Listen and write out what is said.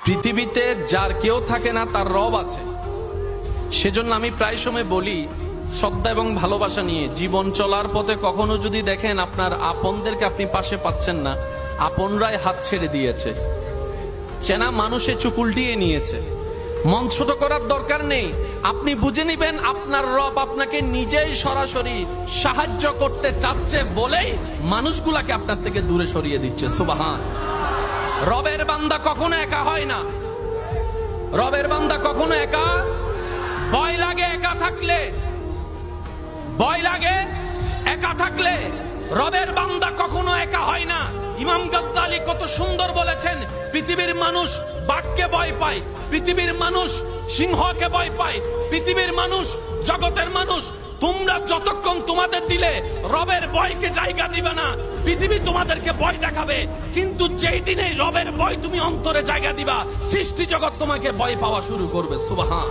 পৃথিবীতে যার কেউ থাকে না তার রব আছে। সেজন্য আমি প্রায় সময় বলি, শ্রদ্ধা এবং ভালোবাসা নিয়ে জীবন চলার পথে কখনো যদি দেখেন আপনার আপনদেরকে আপনি পাশে পাচ্ছেন না, আপনরাই হাত ছেড়ে দিয়েছে, চেনা মানুষে চুপ উল্টিয়ে নিয়েছে, মন ছোট করার দরকার নেই। আপনি বুঝে নিবেন আপনার রব আপনাকে নিজেই সরাসরি সাহায্য করতে চাচ্ছে বলেই মানুষগুলাকে আপনার থেকে দূরে সরিয়ে দিচ্ছে। সুবহান। রবের বান্দা কখনো একা হয় না। রবের বান্দা কখনো একা, ভয় লাগে একা থাকলে, ভয় লাগে একা থাকলে। রবের বান্দা কখনো একা হয় না। ইমাম গাজ্জালি কত সুন্দর বলেছেন, পৃথিবীর মানুষ বাঘকে ভয় পায়, পৃথিবীর মানুষ সিংহকে ভয় পায়, পৃথিবীর মানুষ জগতের মানুষ। তোমরা যতক্ষণ তোমাদের দিলে রবের ভয়কে জায়গা দিবে না, পৃথিবী তোমাদেরকে ভয় দেখাবে। কিন্তু যেই দিনে রবের ভয় তুমি অন্তরে জায়গা দিবা, সৃষ্টি জগৎ তোমাকে ভয় পাওয়া শুরু করবে। সুবহান।